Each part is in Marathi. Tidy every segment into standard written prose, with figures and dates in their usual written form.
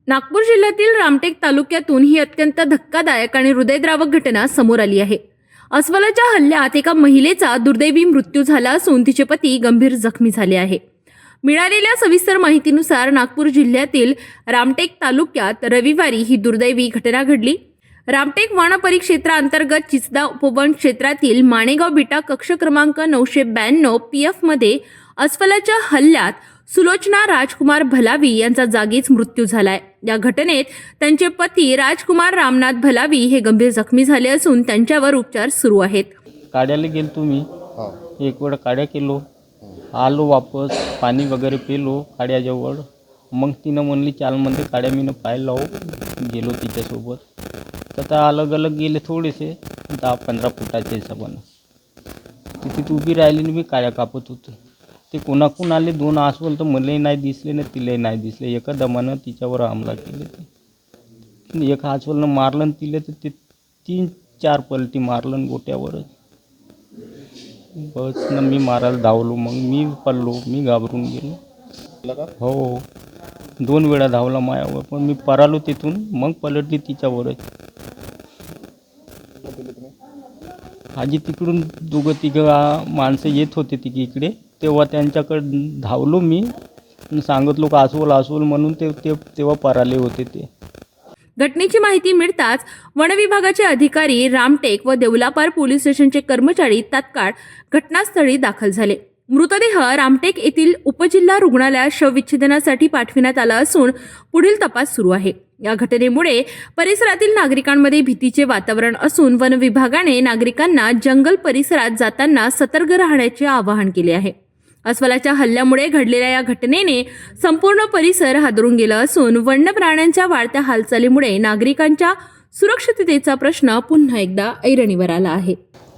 नागपूर जिल्ह्यातील रामटेक तालुक्यातून ही अत्यंत धक्कादायक आणि हृदयद्रावक घटना समोर आली आहे। अस्वलाच्या हल्ल्यात एका महिलेचा दुर्दैवी मृत्यू झाला असून तिचे पती गंभीर जखमी झाले आहे। मिळालेल्या सविस्तर माहितीनुसार नागपूर जिल्ह्यातील रामटेक तालुक्यात रविवारी ही दुर्दैवी घटना घडली। रामटेक वन परिक्षेत्रांतर्गत चिचदा उपवन क्षेत्रातील माणेगाव बिटा कक्ष क्रमांक 992 PF मध्ये अस्वलाच्या हल्ल्यात सुलोचना राजकुमार भलावी यांचा जागीच मृत्यू झालाय। या घटनेत त्यांचे पती राजकुमार रामनाथ भलावी हे गंभीर जखमी झाले असून त्यांच्यावर उपचार सुरू आहेत। काड्याला गेलो तुम्ही एक वेळ काड्या केलो, आलो वापस, पाणी वगैरे पिलो काड्याजवळ। मग तिनं म्हणली चालमध्ये काड्या मीनं पाय लावू, गेलो तिच्यासोबत। तर अलग अलग गेले थोडेसे 10-15 फुटाचे हिशोबानं। तिथे उभी राहिली आणि मी काड्या कापत होतो। ते कोणाकोण आले, 2 अस्वल तर मलाही नाही दिसले ना तिलाही नाही दिसले। एका दमानं तिच्यावर हमला केले ते। एका अस्वलनं मारलं तिला तर ते 3-4 पलटी मारलं गोट्यावरच। बस ना मी मारायला धावलो, मग मी पडलो, मी घाबरून गेलो। हो 2 वेळा धावला मायावर, पण मी परालो तिथून, मग पलटली तिच्यावरच। आजी तिकडून 2-3 माणसं येत होते इकडे, तेव्हा त्यांच्याकडे धावलो मी, सांगितलो का अस्वल म्हणून तेव्हा पराले होते ते। घटनेची माहिती मिळताच वन विभागाचे अधिकारी, रामटेक व देवलापार पोलीस स्टेशनचे कर्मचारी तात्काळ घटनास्थळी दाखल झाले। मृतदेह रामटेक येथील उपजिल्हा रुग्णालयात शवविच्छेदनासाठी पाठविण्यात आला असून पुढील तपास सुरू आहे। या घटनेमुळे परिसरातील नागरिकांमध्ये भीतीचे वातावरण असून वन विभागाने नागरिकांना जंगल परिसरात जाताना सतर्क राहण्याचे आवाहन केले आहे। अस्वलाच्या हल्ल्यामुळे घडलेल्या या घटनेने संपूर्ण परिसर हादरून गेला असून वन्य प्राण्यांच्या वाढत्या हालचालीमुळे नागरिकांच्या सुरक्षिततेचा प्रश्न पुन्हा एकदा ऐरणीवर आला आहे।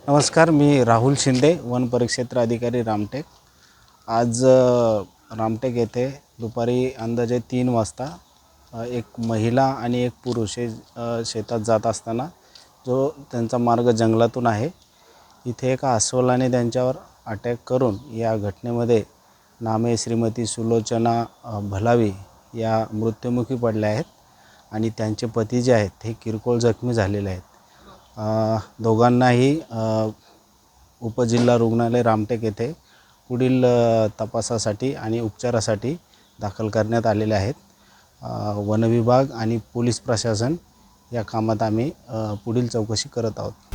नमस्कार, मी राहुल शिंदे, वन परिक्षेत्र अधिकारी रामटेक। आज रामटेक येथे दुपारी अंदाजे 3 वाजता एक महिला आणि एक पुरुष हे शेतात जात असताना जो त्यांचा मार्ग जंगलातून आहे, इथे एका अस्वलाने त्यांच्यावर अटॅक करून या घटनेमध्ये नामे श्रीमती सुलोचना भलावी या मृत्युमुखी पडल्या आहेत आणि त्यांचे पती जे आहेत हे किरकोळ जखमी झालेले आहेत। दोघांनाही उपजिल्हा रुग्णालय रामटेक येथे पुढील तपासासाठी आणि उपचारासाठी दाखल करण्यात आलेले आहेत। वन विभाग आणि पोलीस प्रशासन या कामात आम्ही पुढील चौकशी करत आहोत।